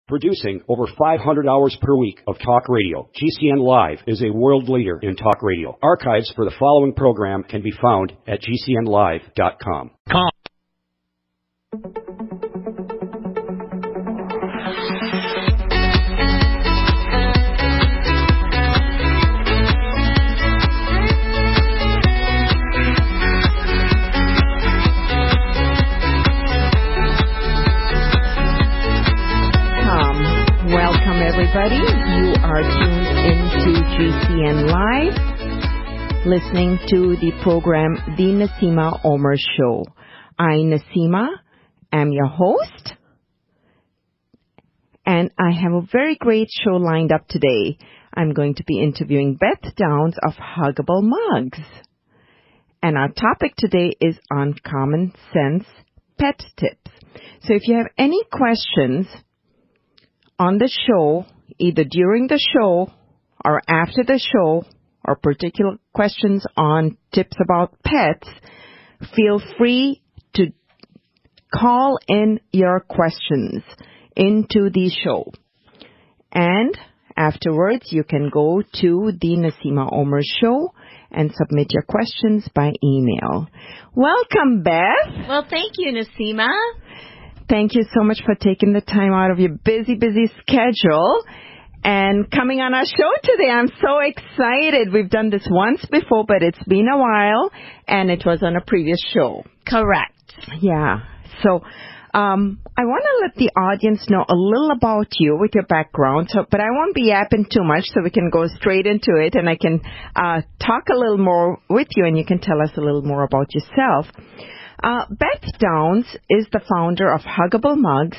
Producing over 500 hours per week of talk radio, GCN Live is a world leader in talk radio. Archives for the following program can be found at gcnlive.com. Everybody, you are tuned into GCN Live, listening to the program The Naseema Omer Show. I, Naseema, am your host, and I have a very great show lined up today. I'm going to be interviewing Beth Downs of Huggable Muggs, and our topic today is on common sense pet tips. So if you have any questions on the show, either during the show or after the show, or particular questions on tips about pets, feel free to call in your questions into the show. And afterwards, you can go to the Naseema Omer Show and submit your questions by email. Welcome, Beth. Well, thank you, Naseema. Thank you so much for taking the time out of your busy schedule and coming on our show today. I'm so excited. We've done this once before, but it's been a while, and it was on a previous show. Correct. Yeah. So I want to let the audience know a little about you with your background, but I won't be yapping too much, so we can go straight into it, and I can talk a little more with you, and you can tell us a little more about yourself. Beth Downs is the founder of Huggable Muggs,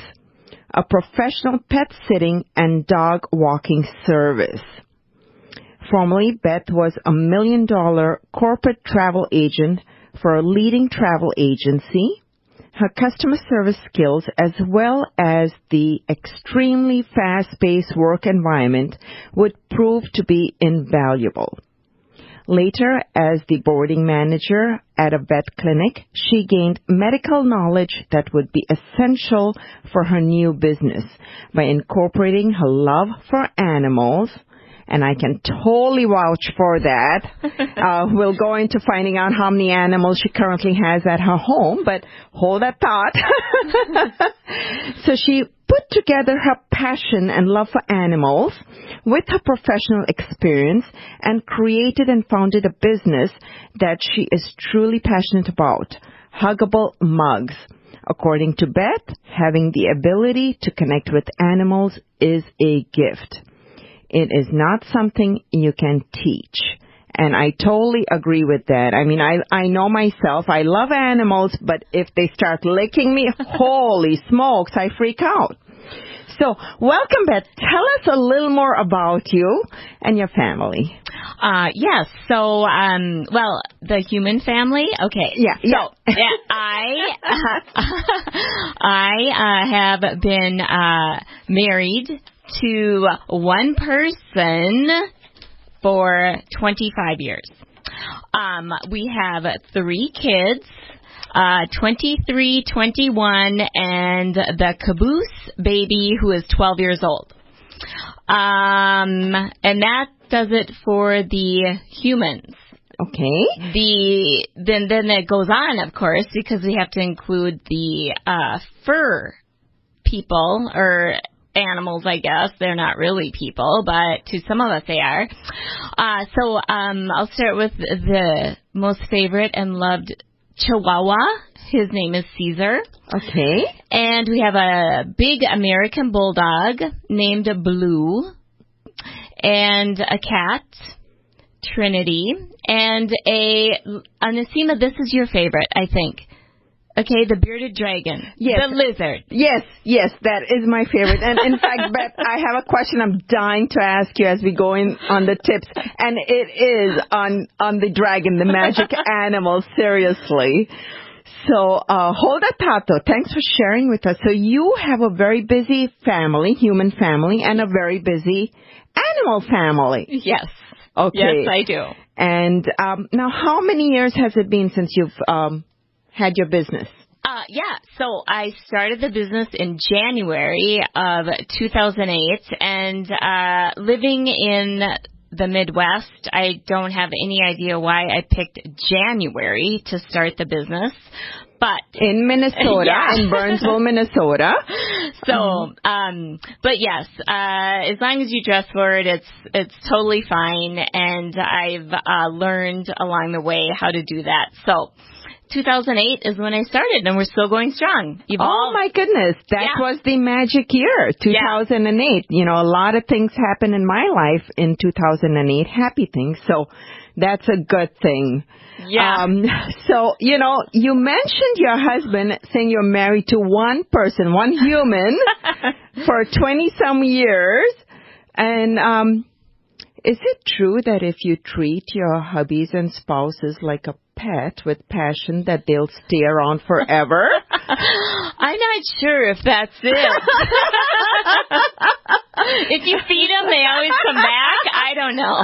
a professional pet sitting and dog walking service. Formerly, Beth was a $1 million corporate travel agent for a leading travel agency. Her customer service skills, as well as the extremely fast-paced work environment, would prove to be invaluable. Later, as the boarding manager at a vet clinic, she gained medical knowledge that would be essential for her new business by incorporating her love for animals, and I can totally vouch for that. We'll go into finding out how many animals she currently has at her home, but hold that thought. So she put together her passion and love for animals with her professional experience and created and founded a business that she is truly passionate about, Huggable Muggs. According to Beth, having the ability to connect with animals is a gift. It is not something you can teach. And I totally agree with that. I mean, I know myself. I love animals, but if they start licking me, holy smokes, I freak out. So, welcome, Beth. Tell us a little more about you and your family. Yes. So, well, the human family. Okay. Yeah. So, I have been married to one person for 25 years. We have 3 kids. 23, 21, and the caboose baby who is 12 years old. And that does it for the humans. Okay. Then it goes on, of course, because we have to include the fur people, or animals, I guess. They're not really people, but to some of us they are. So I'll start with the most favorite and loved Chihuahua. His name is Caesar. Okay. And we have a big American bulldog named Blue, and a cat, Trinity, and a Naseema, this is your favorite, I think. Okay, the bearded dragon. Yes. The lizard. Yes, that is my favorite. And in fact, Beth, I have a question I'm dying to ask you as we go in on the tips. And it is on the dragon, the magic animal, seriously. So hold that thought, though. Thanks for sharing with us. So you have a very busy family, human family, and a very busy animal family. Yes. Okay. Yes, I do. And now how many years has it been since you've had your business? So I started the business in January of 2008, and living in the Midwest, I don't have any idea why I picked January to start the business. But in Minnesota, in Burnsville, Minnesota. So, but yes, as long as you dress for it, it's totally fine. And I've learned along the way how to do that. So, 2008 is when I started, and we're still going strong. Oh my goodness, that was the magic year, 2008. You know, a lot of things happened in my life in 2008, happy things. So that's a good thing. Yeah. So, you know, you mentioned your husband saying you're married to one person, one human for 20-some years. And is it true that if you treat your hubbies and spouses like a pet with passion that they'll stay around forever? I'm not sure if that's it. If you feed them, they always come back. I don't know.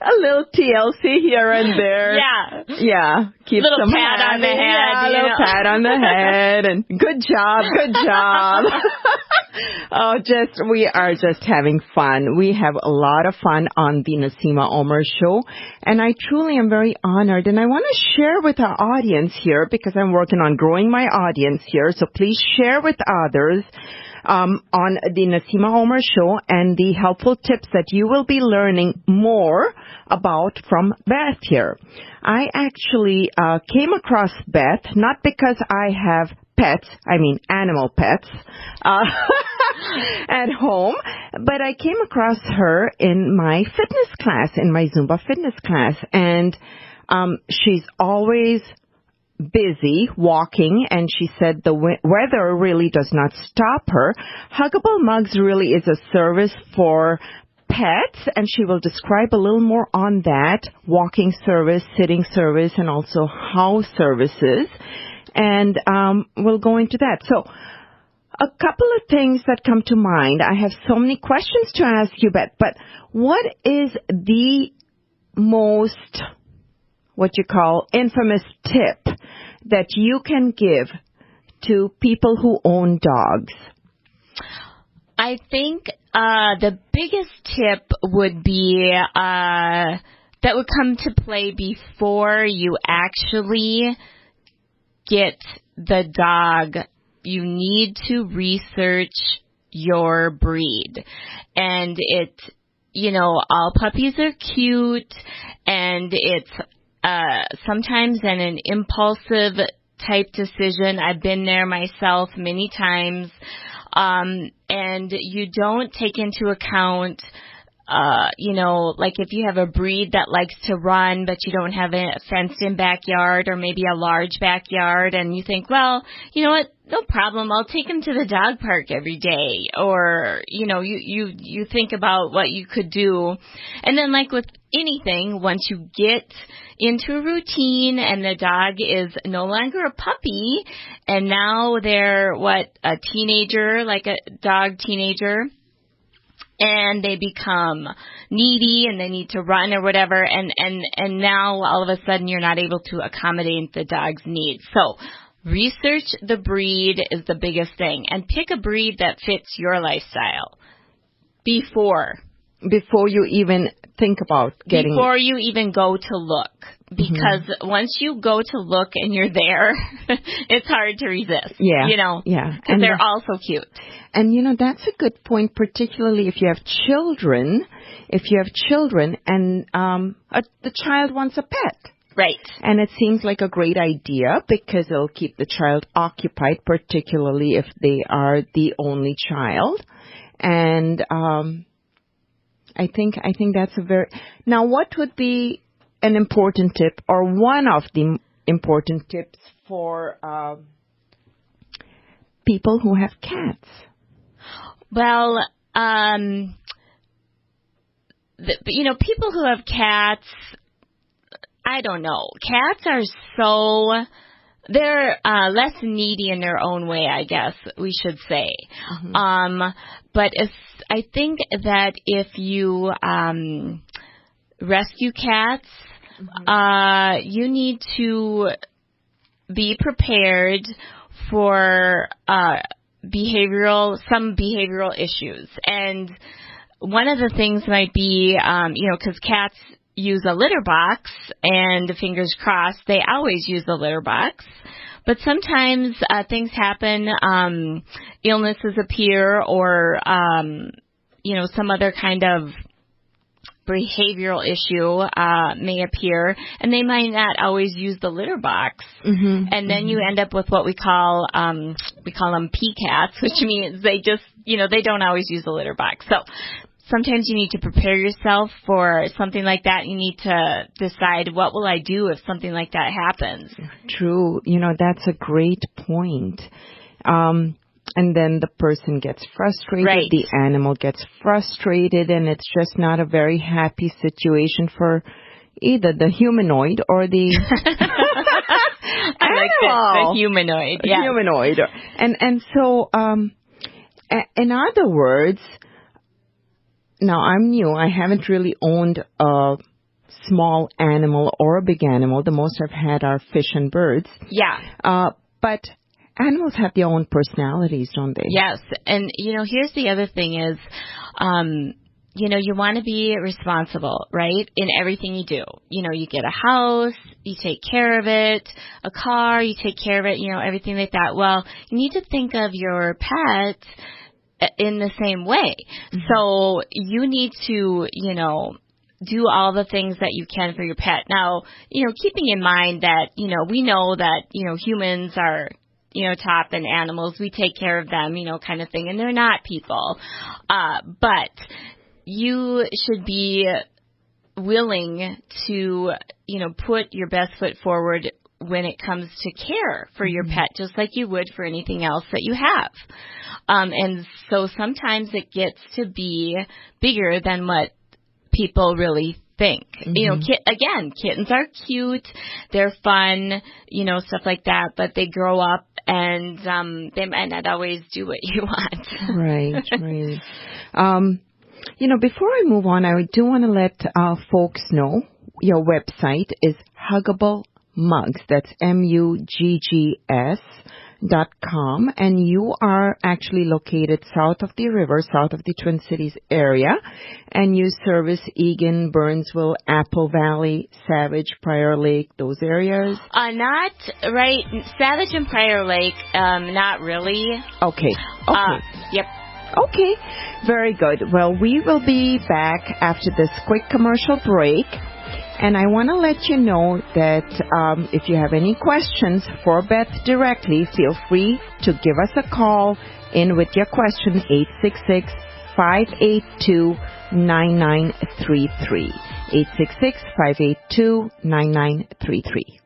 A little TLC here and there. Yeah. Yeah. Keep little them pat happy. on the head. Yeah, a little pat on the head. And good job. Good job. We are just having fun. We have a lot of fun on the Naseema Omer Show. And I truly am very honored. And I want to share with our audience here, because I'm working on growing my audience here. So please share with others on the Naseema Omer Show and the helpful tips that you will be learning more about from Beth here. I actually came across Beth not because I have pets, I mean animal pets, at home, but I came across her in my fitness class, in my Zumba fitness class, and she's always busy walking, and she said the weather really does not stop her. Huggable Muggs really is a service for pets, and she will describe a little more on that, walking service, sitting service, and also house services. And we'll go into that. So a couple of things that come to mind. I have so many questions to ask you, Beth, but what is the most, what you call, infamous tip that you can give to people who own dogs? I think the biggest tip would be that would come to play before you actually get the dog. You need to research your breed. And all puppies are cute, and it's sometimes an impulsive type decision. I've been there myself many times. And you don't take into account, like if you have a breed that likes to run, but you don't have a fenced-in backyard or maybe a large backyard, and you think, well, you know what, no problem, I'll take him to the dog park every day. Or, you think about what you could do. And then like with anything, once you get into a routine and the dog is no longer a puppy, and now they're a teenager, like a dog teenager, and they become needy and they need to run or whatever, and now all of a sudden you're not able to accommodate the dog's needs. So research the breed is the biggest thing, and pick a breed that fits your lifestyle before you even think about getting... Before you even go to look. Because once you go to look and you're there, it's hard to resist. Yeah. Yeah. Because they're all so cute. And, that's a good point, particularly if you have children. And the child wants a pet. Right. And it seems like a great idea because it'll keep the child occupied, particularly if they are the only child. And I think that's Now, what would be an important tip, or one of the important tips for people who have cats? Well, people who have cats, I don't know. Cats are they're less needy in their own way, I guess we should say. But I think that if you rescue cats, you need to be prepared for some behavioral issues. And one of the things might be, because cats use a litter box, and fingers crossed, they always use the litter box. But sometimes things happen, illnesses appear, or, some other kind of behavioral issue may appear, and they might not always use the litter box. Mm-hmm. And then you end up with what we call them PCATs, which means they just, they don't always use the litter box. So sometimes you need to prepare yourself for something like that. You need to decide, what will I do if something like that happens? True. That's a great point. And then the person gets frustrated, right. The animal gets frustrated, and it's just not a very happy situation for either the humanoid or the I like the humanoid. Yeah. Humanoid. And so, in other words, now I'm new. I haven't really owned a small animal or a big animal. The most I've had are fish and birds. Yeah. But animals have their own personalities, don't they? Yes. And, here's the other thing is, you want to be responsible, right, in everything you do. You get a house, you take care of it, a car, you take care of it, everything like that. Well, you need to think of your pet in the same way. Mm-hmm. So you need to, do all the things that you can for your pet. Now, keeping in mind that, we know that, humans are, top and animals, we take care of them, kind of thing, and they're not people. But you should be willing to, put your best foot forward when it comes to care for your pet, just like you would for anything else that you have. And so sometimes it gets to be bigger than what people really think. Mm-hmm. Kittens are cute, they're fun, stuff like that, but they grow up and they might not always do what you want. Right. Before I move on, I do want to let folks know your website is Huggable Muggs. That's MUGGS.com, and you are actually located south of the river, south of the Twin Cities area, and you service Eagan, Burnsville, Apple Valley, Savage, Prior Lake, those areas? Not right. Savage and Prior Lake, not really. Okay. Yep. Okay, very good. Well, we will be back after this quick commercial break. And I want to let you know that if you have any questions for Beth directly, feel free to give us a call in with your question, 866-582-9933. 866-582-9933.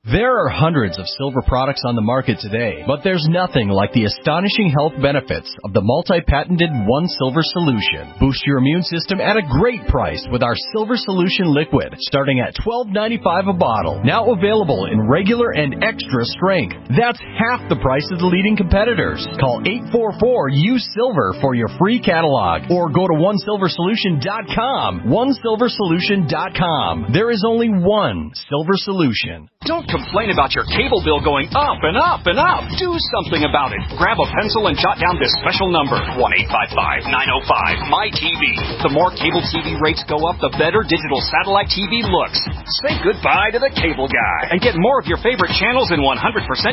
There are hundreds of silver products on the market today, but there's nothing like the astonishing health benefits of the multi-patented One Silver Solution. Boost your immune system at a great price with our Silver Solution Liquid, starting at $12.95 a bottle. Now available in regular and extra strength. That's half the price of the leading competitors. Call 844-USILVER for your free catalog, or go to OneSilverSolution.com. OneSilverSolution.com. There is only one Silver Solution. Don't complain about your cable bill going up and up and up. Do something about it. Grab a pencil and jot down this special number, 1-855-905-MY-TV. The more cable TV rates go up, the better digital satellite TV looks. Say goodbye to the cable guy and get more of your favorite channels in 100%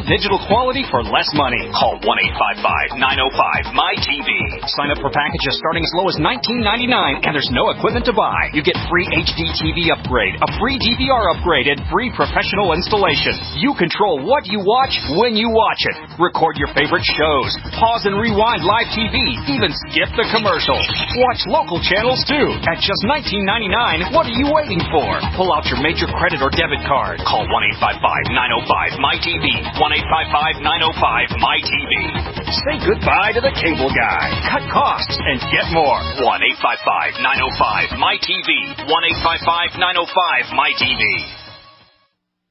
digital quality for less money. Call 1-855-905-MY-TV. Sign up for packages starting as low as $19.99, and there's no equipment to buy. You get free HD TV upgrade, a free DVR upgrade, and free professional installation. You control what you watch when you watch it. Record your favorite shows. Pause and rewind live TV. Even skip the commercials. Watch local channels too. At just $19.99, what are you waiting for? Pull out your major credit or debit card. Call 1-855-905-MY-TV. 1-855-905-MY-TV. Say goodbye to the cable guy. Cut costs and get more. 1-855-905-MY-TV. 1-855-905-MY-TV.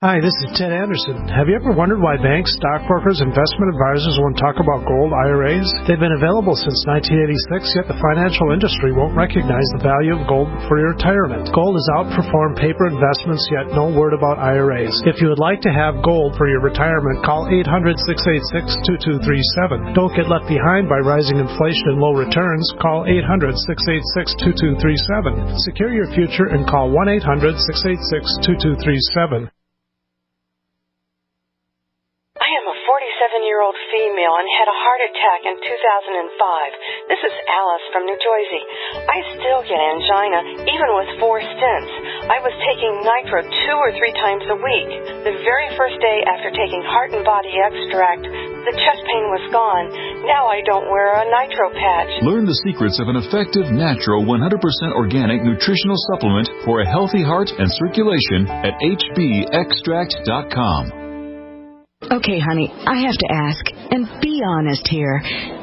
Hi, this is Ted Anderson. Have you ever wondered why banks, stockbrokers, investment advisors won't talk about gold IRAs? They've been available since 1986, yet the financial industry won't recognize the value of gold for your retirement. Gold has outperformed paper investments, yet no word about IRAs. If you would like to have gold for your retirement, call 800-686-2237. Don't get left behind by rising inflation and low returns. Call 800-686-2237. Secure your future and call 1-800-686-2237. I am a 47-year-old female and had a heart attack in 2005. This is Alice from New Jersey. I still get angina, even with 4 stents. I was taking nitro 2 or 3 times a week. The very first day after taking Heart and Body Extract, the chest pain was gone. Now I don't wear a nitro patch. Learn the secrets of an effective, natural, 100% organic nutritional supplement for a healthy heart and circulation at hbextract.com. Okay, honey, I have to ask, and be honest here.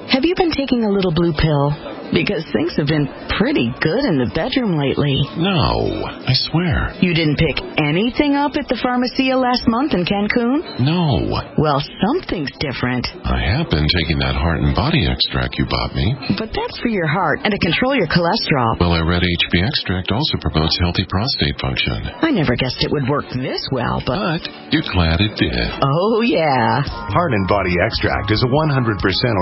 Have you been taking a little blue pill? Because things have been pretty good in the bedroom lately. No, I swear. You didn't pick anything up at the Pharmacia last month in Cancun? No. Well, something's different. I have been taking that Heart and Body Extract you bought me. But that's for your heart and to control your cholesterol. Well, I read HB Extract also promotes healthy prostate function. I never guessed it would work this well, but you're glad it did. Oh, yeah. Heart and Body Extract is a 100%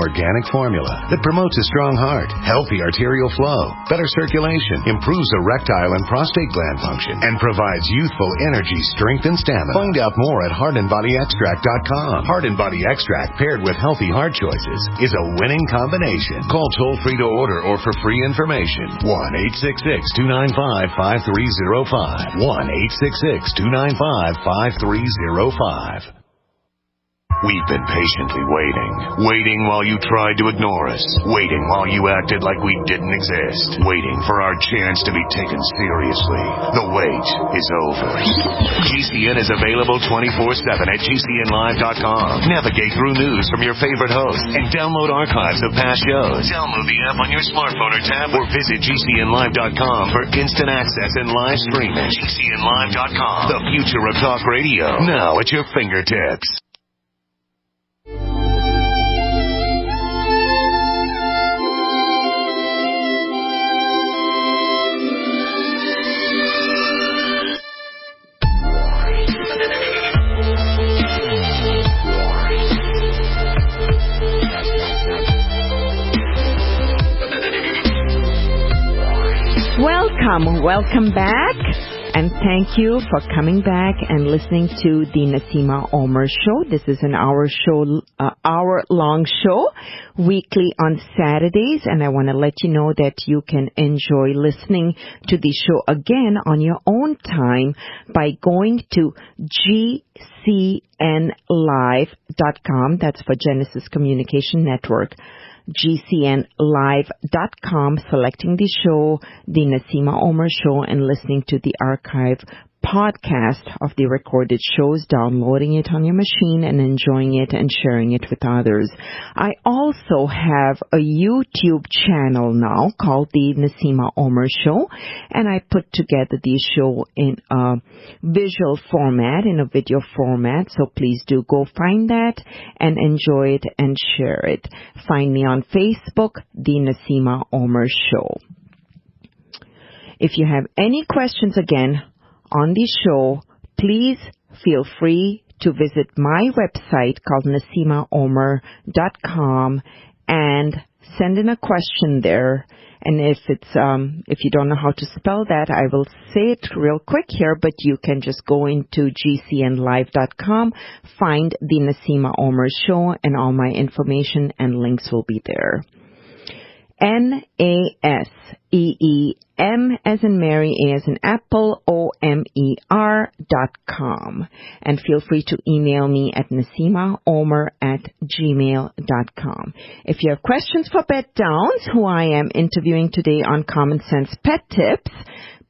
organic formula that promotes a strong heart, healthy arterial flow, better circulation, improves erectile and prostate gland function, and provides youthful energy, strength, and stamina. Find out more at heartandbodyextract.com. Heart and Body Extract paired with healthy heart choices is a winning combination. Call toll-free to order or for free information. 1-866-295-5305. 1-866-295-5305. We've been patiently waiting while you tried to ignore us, waiting while you acted like we didn't exist, waiting for our chance to be taken seriously. The wait is over. GCN is available 24/7 at GCNlive.com. Navigate through news from your favorite hosts and download archives of past shows. Download the app on your smartphone or tablet or visit GCNlive.com for instant access and live streaming. GCNlive.com, the future of talk radio, now at your fingertips. Welcome back, and thank you for coming back and listening to the Naseema Omer Show. This is an hour-long show, weekly on Saturdays, and I want to let you know that you can enjoy listening to the show again on your own time by going to GCNlive.com. That's for Genesis Communication Network. GCNlive.com, selecting the show, the Naseema Omer Show, and listening to the archive podcast of the recorded shows, downloading it on your machine and enjoying it and sharing it with others. I also have a YouTube channel now called the Naseema Omer Show, and I put together the show in a visual format, in a video format, so please do go find that and enjoy it and share it. Find me on Facebook, the Naseema Omer Show. If you have any questions again on the show, please feel free to visit my website called NaseemaOmer.com and send in a question there. And if you don't know how to spell that, I will say it real quick here, but you can just go into GCNlive.com, find the Naseema Omer Show, and all my information and links will be there. NASEEM as in Mary, A as in Apple, OMER.com. And feel free to email me at NaseemaOmer@gmail.com. If you have questions for Beth Downs, who I am interviewing today on Common Sense Pet Tips,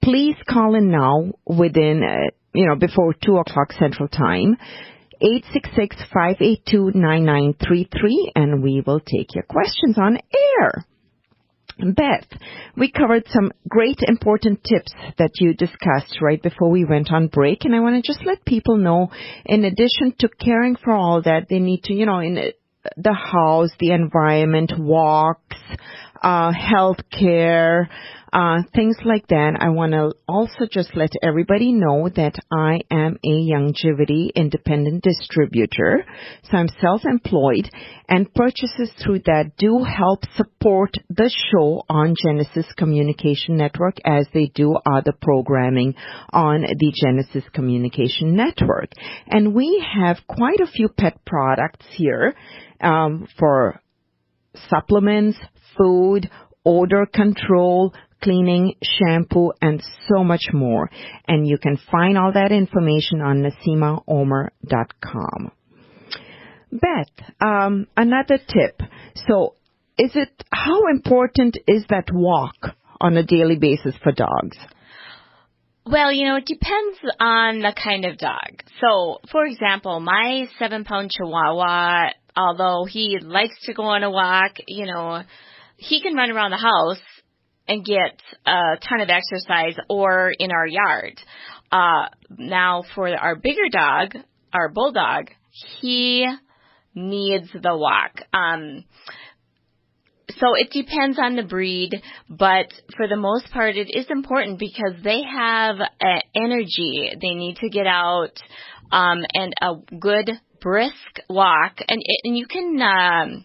please call in now within, before 2 o'clock Central Time. 866-582-9933, and we will take your questions on air. Beth, we covered some great important tips that you discussed right before we went on break, and I want to just let people know, in addition to caring for all that, they need to, in the house, the environment, walks, health care, things like that. I want to also just let everybody know that I am a Youngevity independent distributor. So I'm self-employed, and purchases through that do help support the show on Genesis Communication Network, as they do other programming on the Genesis Communication Network. And we have quite a few pet products here for supplements, food, odor control, cleaning, shampoo, and so much more. And you can find all that information on NaseemaOmer.com. Beth, another tip. So how important is that walk on a daily basis for dogs? Well, it depends on the kind of dog. So, for example, my 7-pound Chihuahua, although he likes to go on a walk, he can run around the house and get a ton of exercise, or in our yard. Now, for our bigger dog, our bulldog, he needs the walk. So it depends on the breed, but for the most part, it is important because they have energy. They need to get out and a good brisk walk, and you can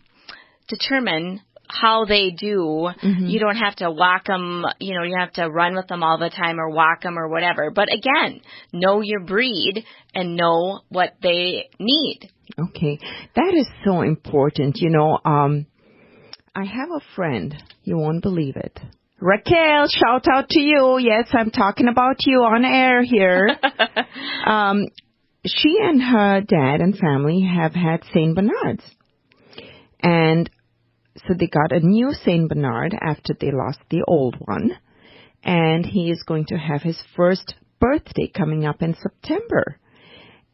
determine how they do. Mm-hmm. You don't have to walk them, you have to run with them all the time or walk them or whatever. But again, know your breed and know what they need. Okay. That is so important. I have a friend, you won't believe it. Raquel, shout out to you. Yes, I'm talking about you on air here. She and her dad and family have had Saint Bernards. And so they got a new Saint Bernard after they lost the old one. And he is going to have his first birthday coming up in September.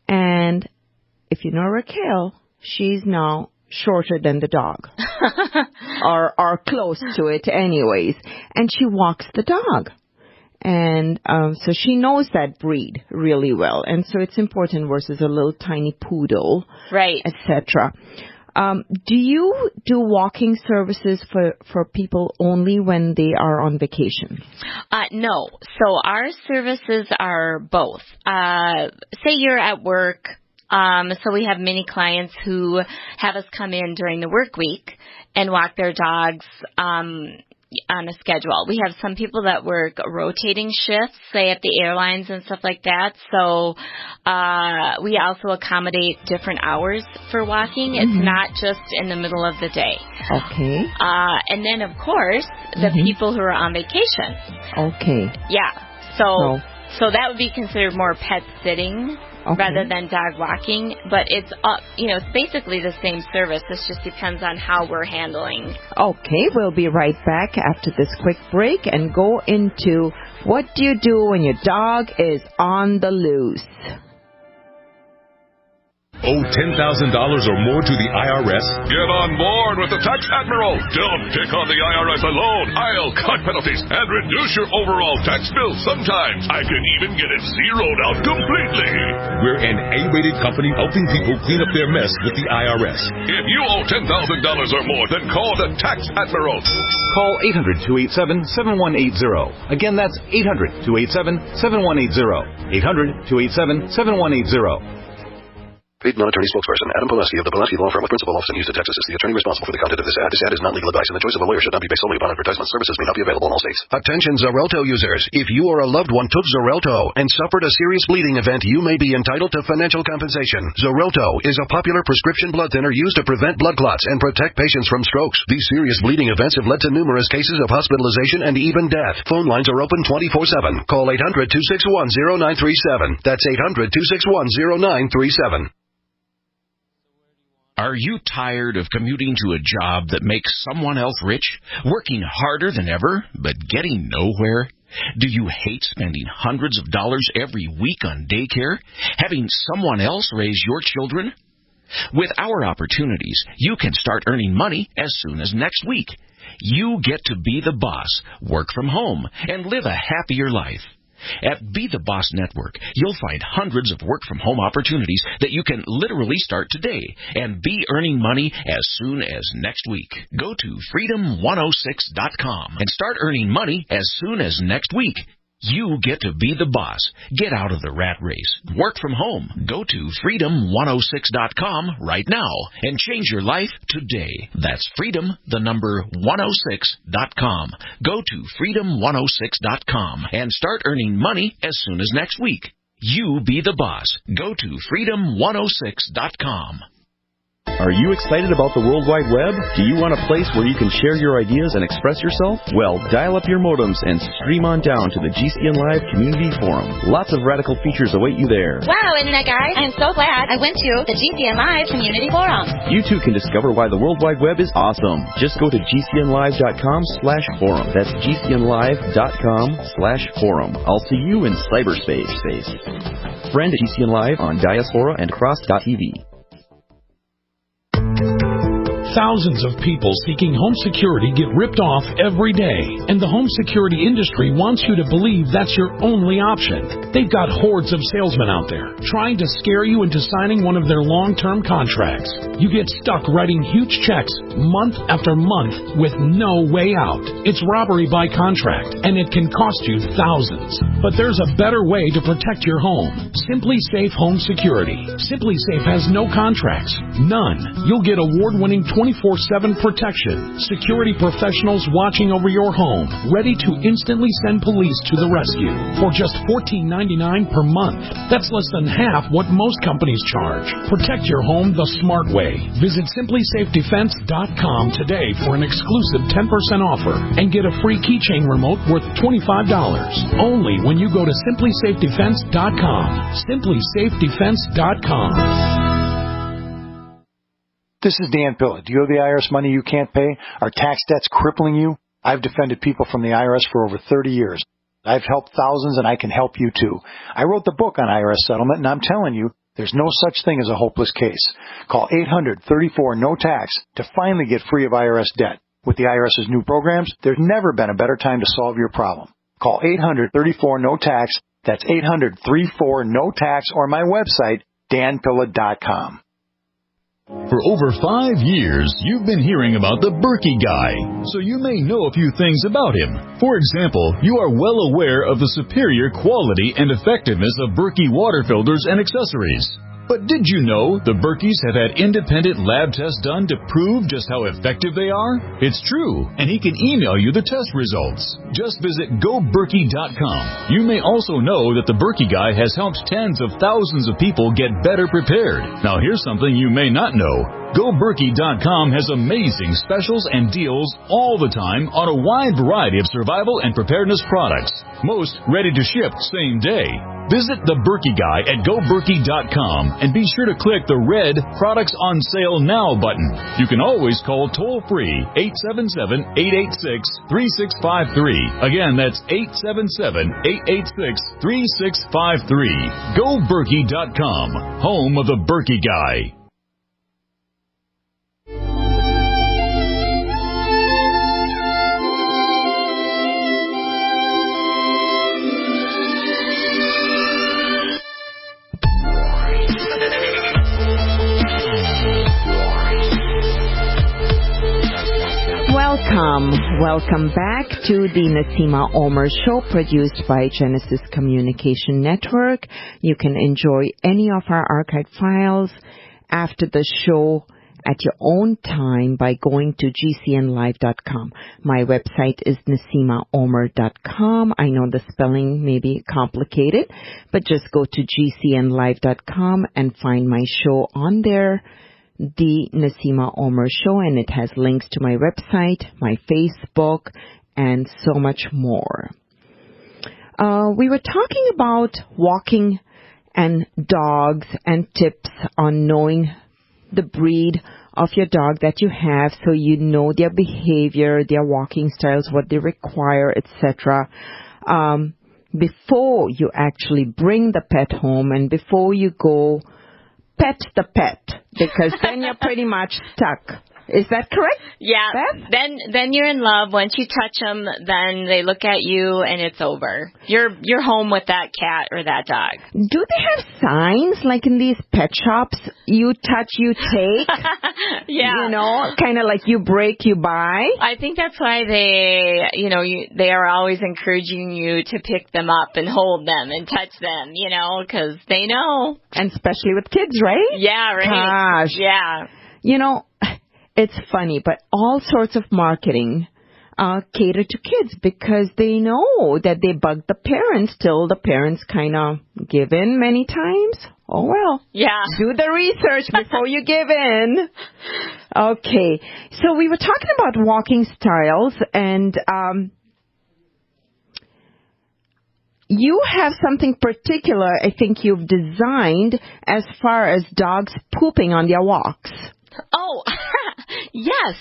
And if you know Raquel, she's now shorter than the dog. or close to it anyways. And she walks the dog. And so she knows that breed really well. And so it's important versus a little tiny poodle. Right. Etc. Do you do walking services for people only when they are on vacation? No. So our services are both. Say you're at work. So we have many clients who have us come in during the work week and walk their dogs on a schedule. We have some people that work rotating shifts, say at the airlines and stuff like that. So we also accommodate different hours for walking. It's not just in the middle of the day. Okay. And then, of course, the people who are on vacation. Okay. Yeah. So that would be considered more pet sitting. Okay. Rather than dog walking, but it's it's basically the same service. This just depends on how we're handling. Okay, we'll be right back after this quick break and go into what do you do when your dog is on the loose. Owe $10,000 or more to the IRS? Get on board with the Tax Admiral. Don't take on the IRS alone. I'll cut penalties and reduce your overall tax bill. Sometimes I can even get it zeroed out completely. We're an A-rated company helping people clean up their mess with the IRS. If you owe $10,000 or more, then call the Tax Admiral. Call 800-287-7180. Again, that's 800-287-7180. 800-287-7180. Paid non-attorney spokesperson Adam Poleski of the Poleski Law Firm with principal office in Houston, Texas is the attorney responsible for the content of this ad. This ad is not legal advice, and the choice of a lawyer should not be based solely upon advertisement. Services may not be available in all states. Attention Xarelto users. If you or a loved one took Xarelto and suffered a serious bleeding event, you may be entitled to financial compensation. Xarelto is a popular prescription blood thinner used to prevent blood clots and protect patients from strokes. These serious bleeding events have led to numerous cases of hospitalization and even death. Phone lines are open 24/7. Call 800-261-0937. That's 800-261-0937. Are you tired of commuting to a job that makes someone else rich, working harder than ever, but getting nowhere? Do you hate spending hundreds of dollars every week on daycare, having someone else raise your children? With our opportunities, you can start earning money as soon as next week. You get to be the boss, work from home, and live a happier life. At Be the Boss Network, you'll find hundreds of work-from-home opportunities that you can literally start today and be earning money as soon as next week. Go to freedom106.com and start earning money as soon as next week. You get to be the boss. Get out of the rat race. Work from home. Go to freedom106.com right now and change your life today. That's freedom106.com. Go to freedom106.com and start earning money as soon as next week. You be the boss. Go to freedom106.com. Are you excited about the World Wide Web? Do you want a place where you can share your ideas and express yourself? Well, dial up your modems and stream on down to the GCN Live Community Forum. Lots of radical features await you there. Wow, Internet guys, I'm so glad I went to the GCN Live Community Forum. You too can discover why the World Wide Web is awesome. Just go to gcnlive.com/forum. That's gcnlive.com/forum. I'll see you in cyberspace. Friend GCN Live on Diaspora and Cross.tv. Thousands of people seeking home security get ripped off every day, and the home security industry wants you to believe that's your only option. They've got hordes of salesmen out there trying to scare you into signing one of their long-term contracts. You get stuck writing huge checks month after month with no way out. It's robbery by contract, and it can cost you thousands. But there's a better way to protect your home. Simply Safe Home Security. Simply Safe has no contracts. None. You'll get award-winning 24/7 protection. Security professionals watching over your home, ready to instantly send police to the rescue for just $14.99 per month. That's less than half what most companies charge. Protect your home the smart way. Visit simplysafedefense.com today for an exclusive 10% offer and get a free keychain remote worth $25. Only when you go to simplysafedefense.com. simplysafedefense.com. This is Dan Pilla. Do you owe the IRS money you can't pay? Are tax debts crippling you? I've defended people from the IRS for over 30 years. I've helped thousands, and I can help you too. I wrote the book on IRS settlement, and I'm telling you, there's no such thing as a hopeless case. Call 800-34-NO-TAX to finally get free of IRS debt. With the IRS's new programs, there's never been a better time to solve your problem. Call 800-34-NO-TAX. That's 800-34-NO-TAX, or my website, danpilla.com. For over 5 years, you've been hearing about the Berkey guy, so you may know a few things about him. For example, you are well aware of the superior quality and effectiveness of Berkey water filters and accessories. But did you know the Berkeys have had independent lab tests done to prove just how effective they are? It's true, and he can email you the test results. Just visit GoBerkey.com. You may also know that the Berkey guy has helped tens of thousands of people get better prepared. Now here's something you may not know. GoBerkey.com has amazing specials and deals all the time on a wide variety of survival and preparedness products. Most ready to ship same day. Visit the Berkey Guy at GoBerkey.com and be sure to click the red Products on Sale Now button. You can always call toll-free 877-886-3653. Again, that's 877-886-3653. GoBerkey.com, home of the Berkey Guy. Welcome back to the Naseema Omer Show, produced by Genesis Communication Network. You can enjoy any of our archived files after the show at your own time by going to gcnlive.com. My website is naseemaomer.com. I know the spelling may be complicated, but just go to gcnlive.com and find my show on there, The Naseema Omer Show, and it has links to my website, my Facebook, and so much more. We were talking about walking and dogs and tips on knowing the breed of your dog that you have, so you know their behavior, their walking styles, what they require, etc. Before you actually bring the pet home and before you go pet the pet, because then you're pretty much stuck. Is that correct? Yeah. Beth? Then you're in love. Once you touch them, then they look at you and it's over. You're home with that cat or that dog. Do they have signs like in these pet shops? You touch, you take. Yeah. You know, kind of like you break, you buy. I think that's why they are always encouraging you to pick them up and hold them and touch them, because they know. And especially with kids, right? Yeah, right. Gosh. Yeah. It's funny, but all sorts of marketing cater to kids because they know that they bug the parents till the parents kind of give in many times. Oh, well. Yeah. Do the research before you give in. Okay. So we were talking about walking styles, and you have something particular I think you've designed as far as dogs pooping on their walks. Oh, yes.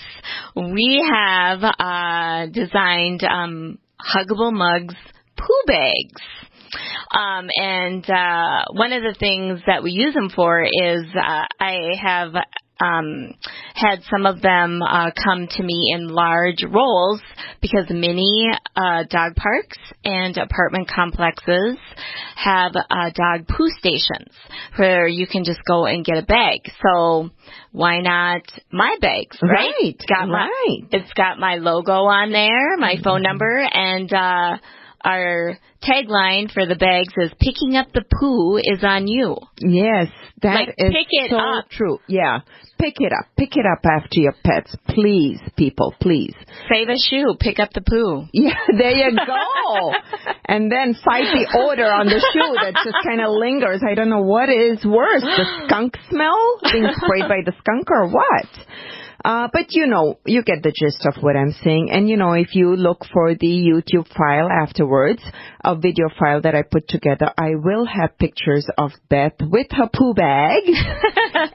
We have designed Huggable Muggs poo bags. And one of the things that we use them for is I have had some of them come to me in large rolls because many dog parks and apartment complexes have dog poo stations where you can just go and get a bag. So why not my bags, right? It's got my logo on there, my phone number, and our tagline for the bags is "Picking up the poo is on you." Yes, that is pick it so up. True. Yeah, pick it up. Pick it up after your pets, please, people, please. Save a shoe, pick up the poo. Yeah, there you go. And then fight the odor on the shoe that just kind of lingers. I don't know what is worse, the skunk smell, being sprayed by the skunk, or what. But you get the gist of what I'm saying. And if you look for the YouTube file afterwards, a video file that I put together, I will have pictures of Beth with her poo bag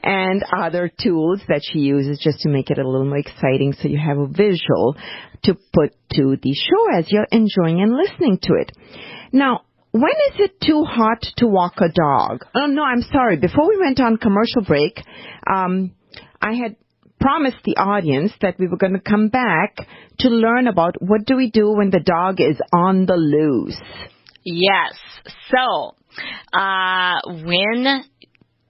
and other tools that she uses just to make it a little more exciting so you have a visual to put to the show as you're enjoying and listening to it. Now, when is it too hot to walk a dog? Oh, no, I'm sorry. Before we went on commercial break, I had promised the audience that we were going to come back to learn about what do we do when the dog is on the loose. Yes. So, when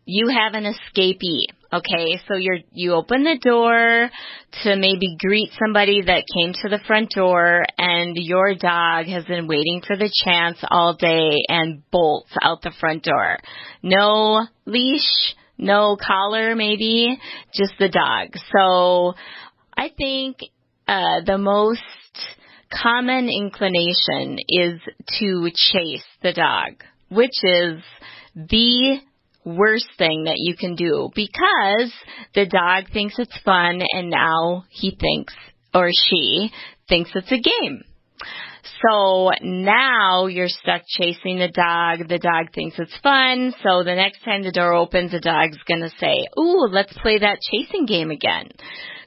you have an escapee, okay, so you open the door to maybe greet somebody that came to the front door, and your dog has been waiting for the chance all day and bolts out the front door. No leash, no collar, maybe, just the dog. So I think the most common inclination is to chase the dog, which is the worst thing that you can do because the dog thinks it's fun and now he thinks, or she thinks it's a game. So now you're stuck chasing the dog. The dog thinks it's fun. So the next time the door opens, the dog's going to say, "Ooh, let's play that chasing game again."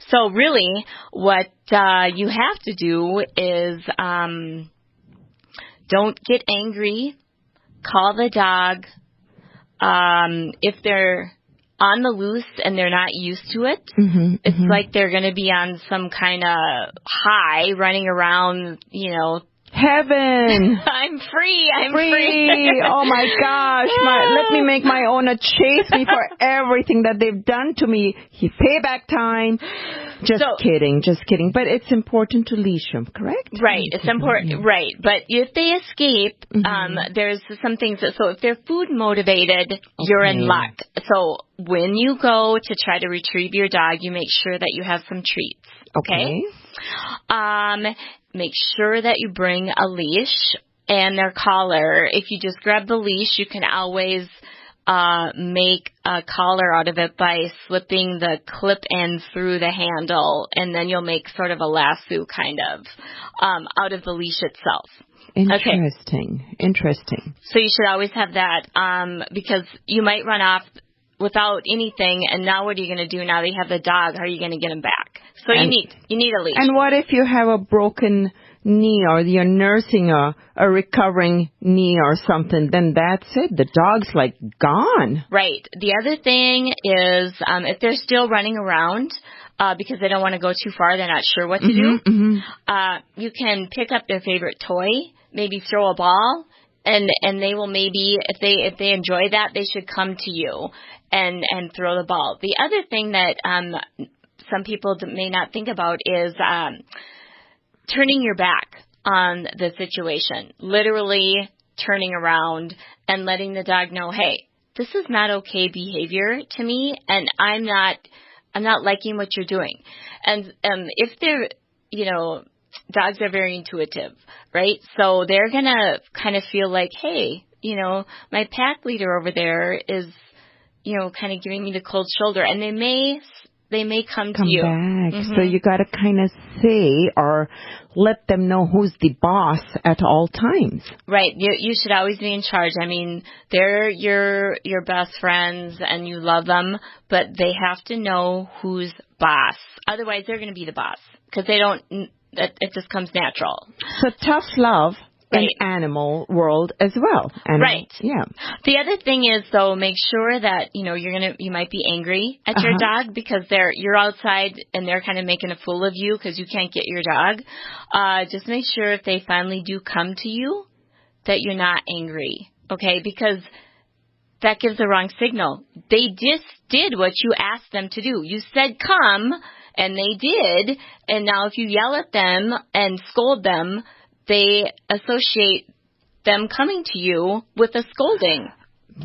So really what you have to do is don't get angry. Call the dog. If they're on the loose and they're not used to it, it's like they're going to be on some kind of high running around, Heaven. I'm free. Oh my gosh. Let me make my owner chase me for everything that they've done to me. Payback time. Just kidding. But it's important to leash them, correct? Right. It's important. Right. But if they escape, there's some things so if they're food motivated, you're in luck. So when you go to try to retrieve your dog, you make sure that you have some treats. Okay? Make sure that you bring a leash and their collar. If you just grab the leash, you can always make a collar out of it by slipping the clip end through the handle, and then you'll make sort of a lasso kind of out of the leash itself. Interesting. So you should always have that because you might run off without anything, and now what are you going to do? Now that you have the dog, how are you going to get him back? So you need a leash. And what if you have a broken knee or you're nursing a recovering knee or something, then that's it. The dog's like gone. Right. The other thing is if they're still running around because they don't want to go too far, they're not sure what to do, you can pick up their favorite toy, maybe throw a ball, and they will maybe, if they enjoy that, they should come to you and throw the ball. The other thing that some people may not think about is turning your back on the situation, literally turning around and letting the dog know, hey, this is not okay behavior to me, and I'm not liking what you're doing. And if they're, dogs are very intuitive, right? So they're going to kind of feel like, hey, my pack leader over there is, kind of giving me the cold shoulder, and they may come to you. Back. So you got to kind of say or let them know who's the boss at all times. Right. You should always be in charge. I mean, they're your best friends and you love them, but they have to know who's boss. Otherwise, they're going to be the boss because it just comes natural. So tough love. Right. In animal world as well. Right. Yeah. The other thing is, though, make sure that, you might be angry at your dog because you're outside and they're kind of making a fool of you because you can't get your dog. Just make sure if they finally do come to you that you're not angry, okay? Because that gives the wrong signal. They just did what you asked them to do. You said come, and they did, and now if you yell at them and scold them, they associate them coming to you with a scolding.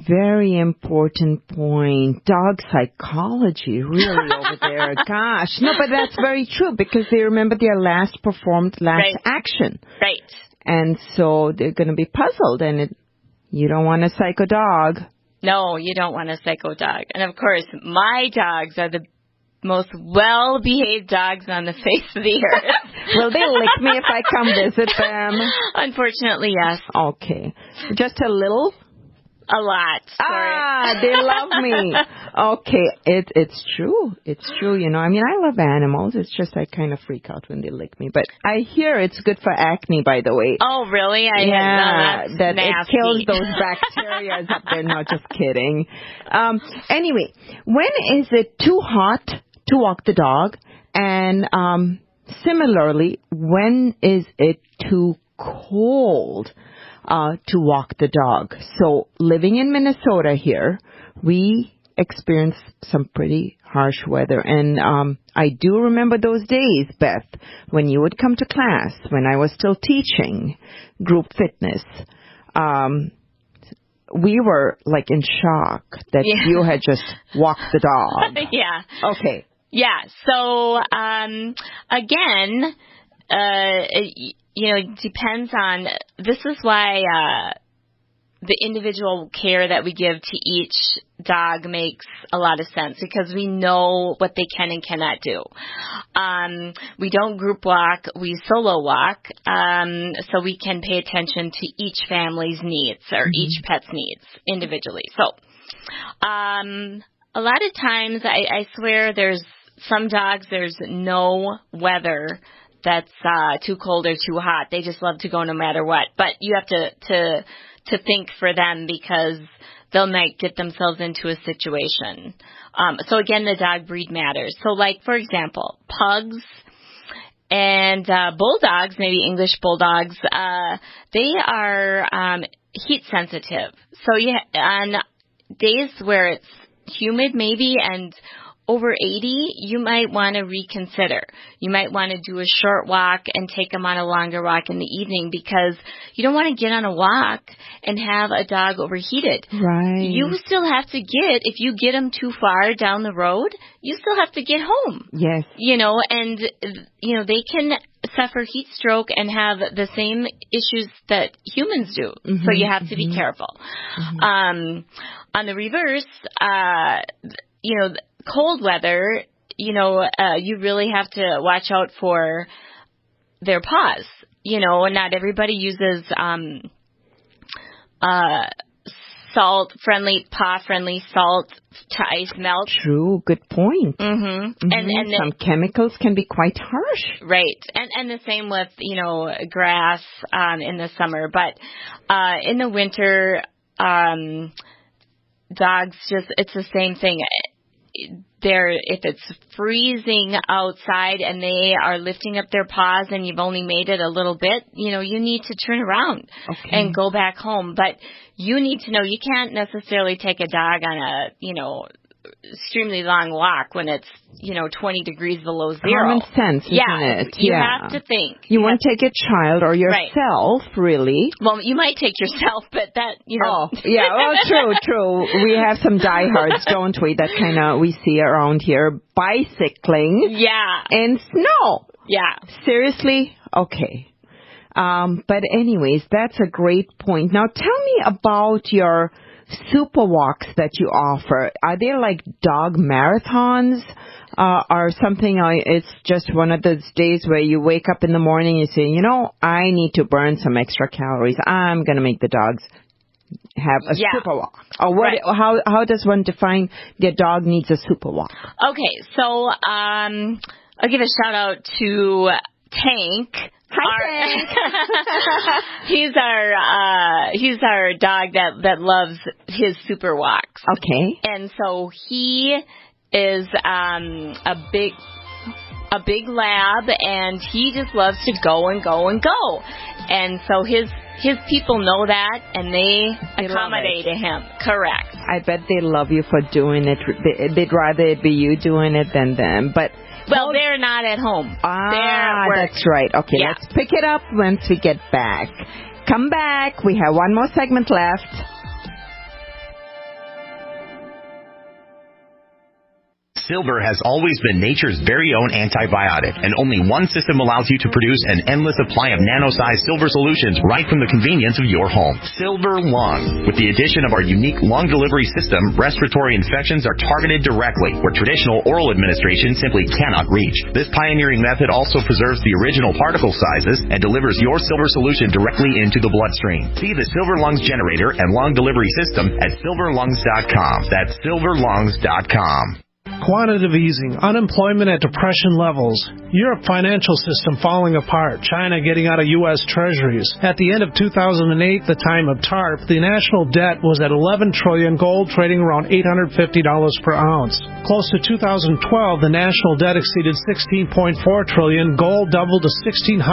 Very important point. Dog psychology, really, over there. Gosh. No, but that's very true because they remember their last action. Right. And so they're going to be puzzled, and you don't want a psycho dog. No, you don't want a psycho dog. And, of course, my dogs are the most well-behaved dogs on the face of the earth. Will they lick me if I come visit them? Unfortunately, yes. Okay. Just a little? A lot. Sorry. They love me. Okay. It's true. It's true, I mean, I love animals. It's just I kind of freak out when they lick me. But I hear it's good for acne, by the way. Oh, really? That nasty. It kills those bacteria up there. No, just kidding. Anyway, when is it too hot to walk the dog? And similarly, when is it too cold to walk the dog? So living in Minnesota here, we experience some pretty harsh weather. And I do remember those days, Beth, when you would come to class, when I was still teaching group fitness. We were like in shock that you had just walked the dog. Yeah. Okay. Yeah. So, again, it depends on, this is why, the individual care that we give to each dog makes a lot of sense because we know what they can and cannot do. We don't group walk, we solo walk, so we can pay attention to each family's needs or each pet's needs individually. So, a lot of times, I swear there's some dogs, there's no weather that's too cold or too hot. They just love to go no matter what. But you have to think for them because they'll might get themselves into a situation. So again, the dog breed matters. So like, for example, pugs and bulldogs, maybe English bulldogs, they are heat sensitive. So on days where it's humid maybe and over 80, you might want to reconsider. You might want to do a short walk and take them on a longer walk in the evening because you don't want to get on a walk and have a dog overheated. Right. You still have to if you get them too far down the road, you still have to get home. Yes. And they can suffer heat stroke and have the same issues that humans do. So you have to be careful. On the reverse, cold weather, you really have to watch out for their paws. And not everybody uses salt-friendly, paw-friendly salt to ice melt. True, good point. Mm-hmm. And some chemicals can be quite harsh. Right. And the same with, grass in the summer. But in the winter, dogs it's the same thing. If it's freezing outside and they are lifting up their paws and you've only made it a little bit, you need to turn around and go back home. But you need to know you can't necessarily take a dog on a, extremely long walk when it's, 20 degrees below zero. Common sense, isn't it? You have to think. You won't take a child or yourself, really. Well, you might take yourself, but that, Oh, yeah, well, true. We have some diehards, don't we, that kind of we see around here. Bicycling. Yeah. And snow. Yeah. Seriously? Okay. But anyways, that's a great point. Now tell me about your super walks that you offer. Are they like dog marathons or something? It's just one of those days where you wake up in the morning and you say, I need to burn some extra calories. I'm going to make the dogs have a super walk. Or what? Right. How does one define their dog needs a super walk? Okay, so I'll give a shout out to Tank. Hi, Tank. He's our dog that loves his super walks. Okay. And so he is a big lab, and he just loves to go and go and go. And so his people know that, and they accommodate him. Correct. I bet they love you for doing it. They'd rather it be you doing it than them. But well, they're not at home. That's right. Okay, Let's pick it up once we get back. Come back. We have one more segment left. Silver has always been nature's very own antibiotic, and only one system allows you to produce an endless supply of nano-sized silver solutions right from the convenience of your home. Silver Lung. With the addition of our unique lung delivery system, respiratory infections are targeted directly, where traditional oral administration simply cannot reach. This pioneering method also preserves the original particle sizes and delivers your silver solution directly into the bloodstream. See the Silver Lungs generator and lung delivery system at silverlungs.com. That's silverlungs.com. Quantitative easing, unemployment at depression levels, Europe financial system falling apart, China getting out of U.S. treasuries. At the end of 2008, the time of TARP, the national debt was at $11 trillion, gold trading around $850 per ounce. Close to 2012, the national debt exceeded $16.4 trillion, gold doubled to $1,600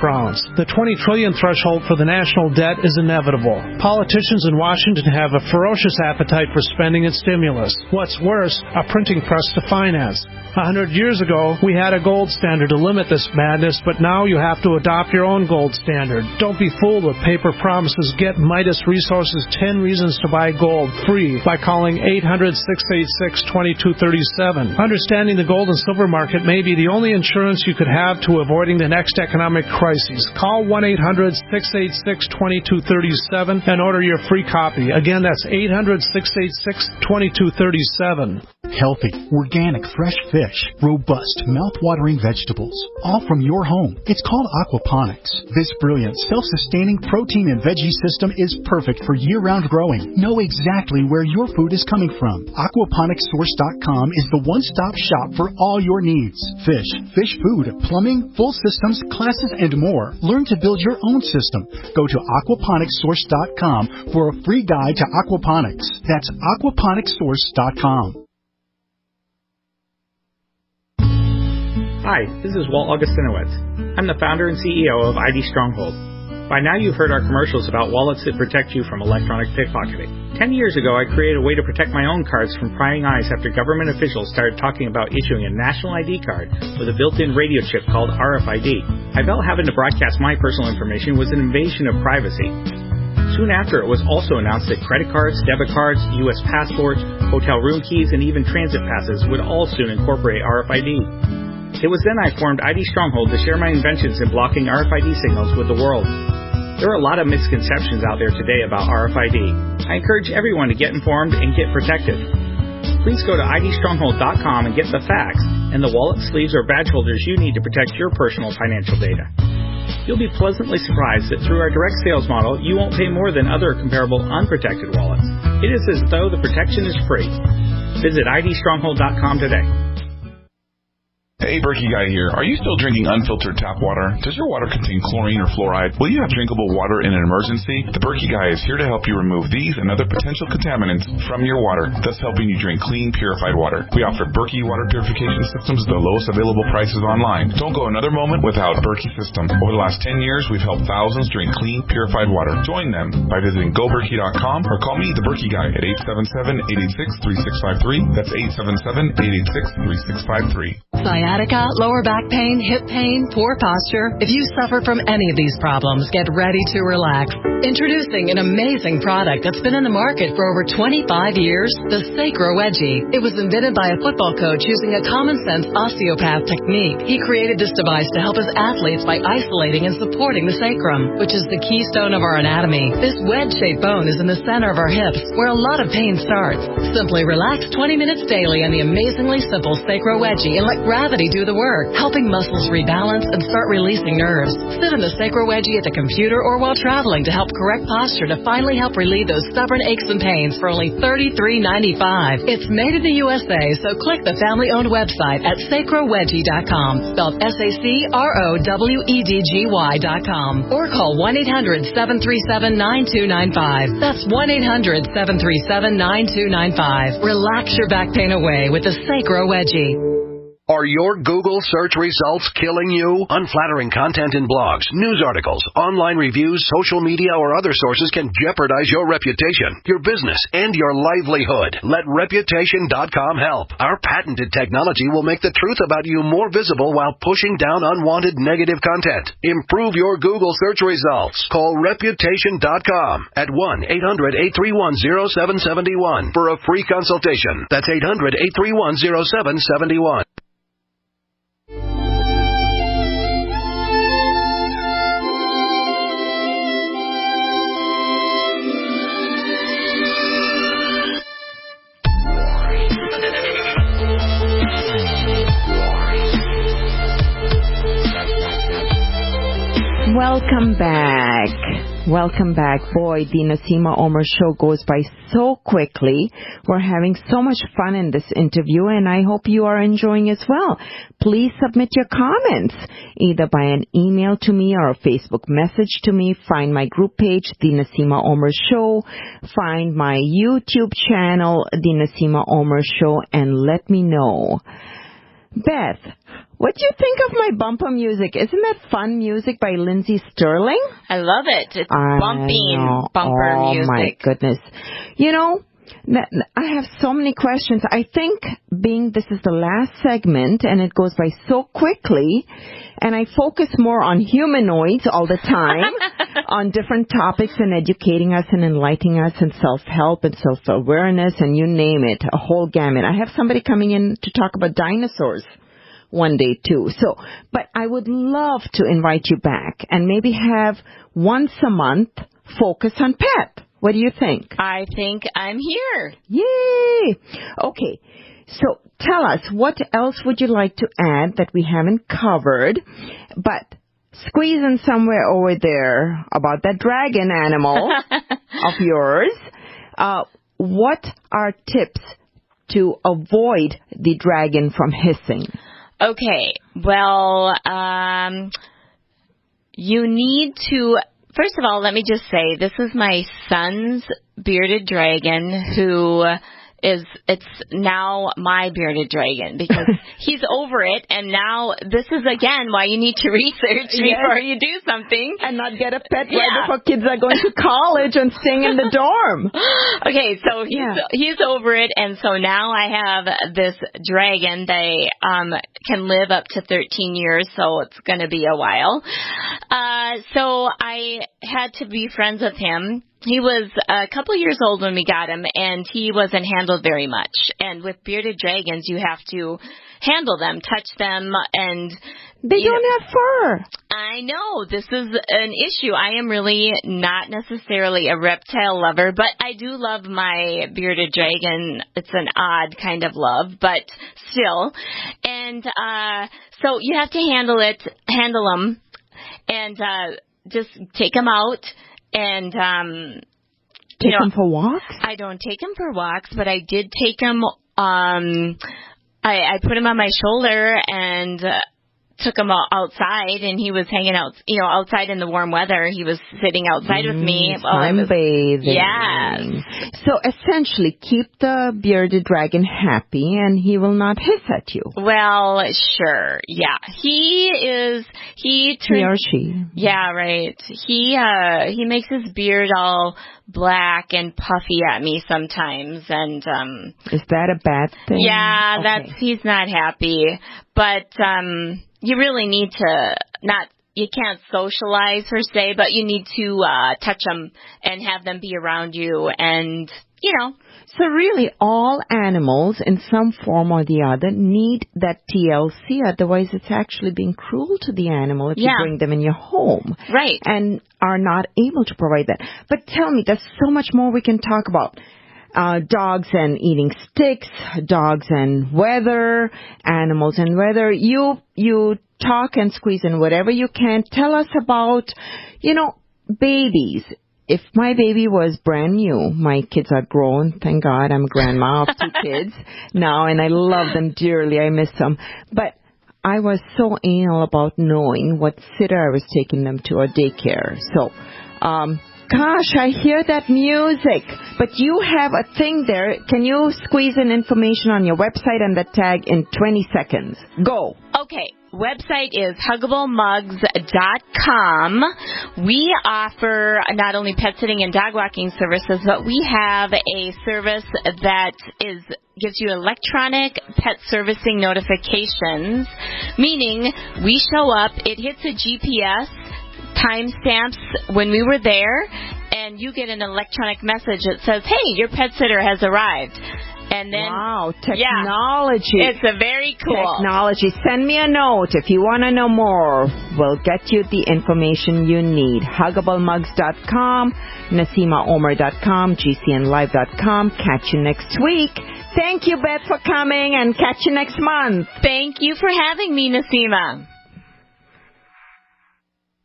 per ounce. The $20 trillion threshold for the national debt is inevitable. Politicians in Washington have a ferocious appetite for spending and stimulus. What's worse, a printing press to finance. 100 years ago, we had a gold standard to limit this madness, but now you have to adopt your own gold standard. Don't be fooled with paper promises. Get Midas Resources 10 Reasons to Buy Gold free by calling 800-686-2237. Understanding the gold and silver market may be the only insurance you could have to avoiding the next economic crisis. Call 1-800-686-2237 and order your free copy. Again, that's 800-686-2237. Healthy, organic, fresh fish, robust, mouth-watering vegetables, all from your home. It's called aquaponics. This brilliant, self-sustaining protein and veggie system is perfect for year-round growing. Know exactly where your food is coming from. Aquaponicssource.com is the one-stop shop for all your needs. Fish, fish food, plumbing, full systems, classes, and more. Learn to build your own system. Go to aquaponicssource.com for a free guide to aquaponics. That's aquaponicssource.com. Hi, this is Walt Augustinowitz. I'm the founder and CEO of ID Stronghold. By now you've heard our commercials about wallets that protect you from electronic pickpocketing. 10 years ago, I created a way to protect my own cards from prying eyes after government officials started talking about issuing a national ID card with a built-in radio chip called RFID. I felt having to broadcast my personal information was an invasion of privacy. Soon after, it was also announced that credit cards, debit cards, U.S. passports, hotel room keys, and even transit passes would all soon incorporate RFID. It was then I formed ID Stronghold to share my inventions in blocking RFID signals with the world. There are a lot of misconceptions out there today about RFID. I encourage everyone to get informed and get protected. Please go to idstronghold.com and get the facts and the wallet, sleeves, or badge holders you need to protect your personal financial data. You'll be pleasantly surprised that through our direct sales model, you won't pay more than other comparable unprotected wallets. It is as though the protection is free. Visit idstronghold.com today. Hey, Berkey Guy here. Are you still drinking unfiltered tap water? Does your water contain chlorine or fluoride? Will you have drinkable water in an emergency? The Berkey Guy is here to help you remove these and other potential contaminants from your water, thus helping you drink clean, purified water. We offer Berkey water purification systems at the lowest available prices online. Don't go another moment without a Berkey system. Over the last 10 years, we've helped thousands drink clean, purified water. Join them by visiting goberkey.com or call me, the Berkey Guy, at 877-886-3653. That's 877-886-3653. Sciatica, lower back pain, hip pain, poor posture. If you suffer from any of these problems, get ready to relax. Introducing an amazing product that's been in the market for over 25 years, the Sacro Wedgie. It was invented by a football coach using a common-sense osteopath technique. He created this device to help his athletes by isolating and supporting the sacrum, which is the keystone of our anatomy. This wedge-shaped bone is in the center of our hips, where a lot of pain starts. Simply relax 20 minutes daily on the amazingly simple Sacro Wedgie and let gravity do the work, helping muscles rebalance and start releasing nerves. Sit in the Sacro Wedgie at the computer or while traveling to help correct posture to finally help relieve those stubborn aches and pains for only $33.95. It's made in the USA, so click the family-owned website at sacrowedgie.com, spelled SACROWEDGY.com, or call 1-800-737-9295. That's 1-800-737-9295. Relax your back pain away with the Sacro Wedgie. Are your Google search results killing you? Unflattering content in blogs, news articles, online reviews, social media, or other sources can jeopardize your reputation, your business, and your livelihood. Let Reputation.com help. Our patented technology will make the truth about you more visible while pushing down unwanted negative content. Improve your Google search results. Call Reputation.com at 1-800-831-0771 for a free consultation. That's 800-831-0771. Welcome back. Welcome back. Boy, the Naseema Omer show goes by so quickly. We're having so much fun in this interview, and I hope you are enjoying as well. Please submit your comments, either by an email to me or a Facebook message to me. Find my group page, The Naseema Omer Show. Find my YouTube channel, The Naseema Omer Show, and let me know. Beth, what do you think of my bumper music? Isn't that fun music by Lindsey Sterling? I love it. It's bumping bumper music. Oh, my goodness. You know, I have so many questions. I think being this is the last segment and it goes by so quickly, and I focus more on humanoids all the time, on different topics and educating us and enlightening us and self-help and self-awareness and you name it, a whole gamut. I have somebody coming in to talk about dinosaurs one day too. So, but I would love to invite you back and maybe have once a month focus on pet. What do you think? I think I'm here. Yay! Okay. So tell us, what else would you like to add that we haven't covered, but squeeze in somewhere over there about that dragon animal of yours? What are tips to avoid the dragon from hissing? Okay, well, you need to, first of all, let me just say, this is my son's bearded dragon who it's now my bearded dragon because he's over it, and now this is again why you need to research before you do something. And not get a pet right before kids are going to college and staying in the dorm. Okay, so he's over it, and so now I have this dragon. They can live up to 13 years, so it's going to be a while. So I had to be friends with him. He was a couple years old when we got him, and he wasn't handled very much. And with bearded dragons, you have to handle them, touch them, and they don't have fur. I know. This is an issue. I am really not necessarily a reptile lover, but I do love my bearded dragon. It's an odd kind of love, but still. And so you have to handle them, and just take them out and take him for walks? I don't take him for walks, but I did take him. I put him on my shoulder and took him outside, and he was hanging out, outside in the warm weather. He was sitting outside with me. Sunbathing. Yes. So essentially, keep the bearded dragon happy, and he will not hiss at you. Well, sure. Yeah. He or she. Yeah, right. He makes his beard all black and puffy at me sometimes, and is that a bad thing? Yeah, okay. He's not happy. But you really need to you can't socialize per se, but you need to touch them and have them be around you, and So really, all animals in some form or the other need that TLC. Otherwise, it's actually being cruel to the animal if you bring them in your home. Right. And are not able to provide that. But tell me, there's so much more we can talk about. Dogs and eating sticks, dogs and weather, animals and weather. You talk and squeeze in whatever you can. Tell us about, babies. If my baby was brand new, my kids are grown, thank God. I'm a grandma of 2 kids now, and I love them dearly. I miss them. But I was so anal about knowing what sitter I was taking them to or daycare. So, gosh, I hear that music. But you have a thing there. Can you squeeze in information on your website and the tag in 20 seconds? Go. Okay. Website is huggablemuggs.com. We offer not only pet sitting and dog walking services, but we have a service that gives you electronic pet servicing notifications, meaning we show up, it hits a GPS, timestamps when we were there, and you get an electronic message that says, hey, your pet sitter has arrived. And then, wow, technology. Yeah, it's a very cool. Technology. Send me a note if you want to know more. We'll get you the information you need. HuggableMuggs.com, NaseemaOmer.com, GCNLive.com. Catch you next week. Thank you, Beth, for coming, and catch you next month. Thank you for having me, Naseema.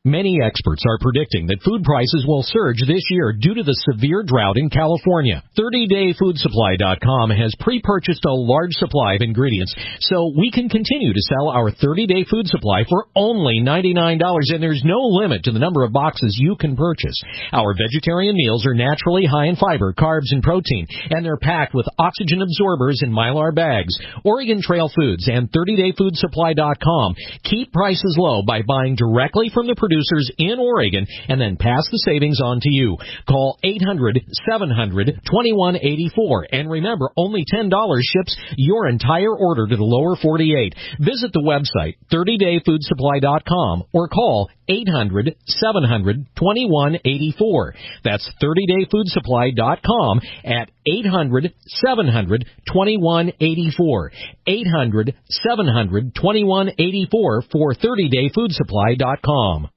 Many experts are predicting that food prices will surge this year due to the severe drought in California. 30dayfoodsupply.com has pre-purchased a large supply of ingredients, so we can continue to sell our 30-day food supply for only $99, and there's no limit to the number of boxes you can purchase. Our vegetarian meals are naturally high in fiber, carbs, and protein, and they're packed with oxygen absorbers in Mylar bags. Oregon Trail Foods and 30dayfoodsupply.com keep prices low by buying directly from the producers in Oregon and then pass the savings on to you. Call 800-700-2184. And remember, only $10 ships your entire order to the lower 48. Visit the website, 30dayfoodsupply.com, or call 800-700-2184. That's 30dayfoodsupply.com at 800-700-2184. 800-700-2184 for 30dayfoodsupply.com.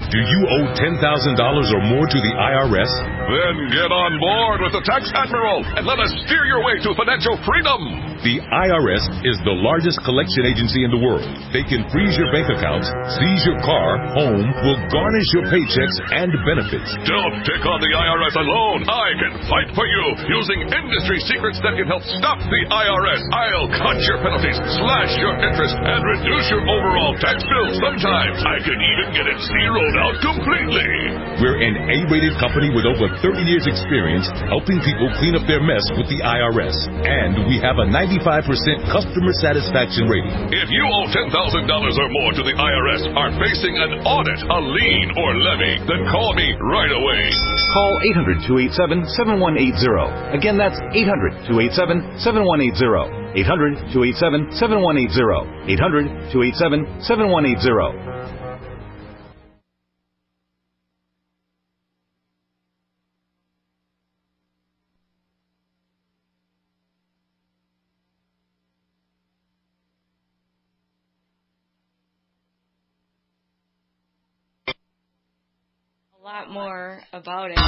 Do you owe $10,000 or more to the IRS? Then get on board with the Tax Admiral and let us steer your way to financial freedom. The IRS is the largest collection agency in the world. They can freeze your bank accounts, seize your car, home, will garnish your paychecks and benefits. Don't take on the IRS alone. I can fight for you using industry secrets that can help stop the IRS. I'll cut your penalties, slash your interest, and reduce your overall tax bill. Sometimes I can even get it zeroed out completely. We're an A-rated company with over 30 years experience helping people clean up their mess with the IRS. And we have a 95% customer satisfaction rating. If you owe $10,000 or more to the IRS, are facing an audit, a lien, or levy, then call me right away. Call 800-287-7180. Again, that's 800-287-7180. 800-287-7180. 800-287-7180. A lot more about it.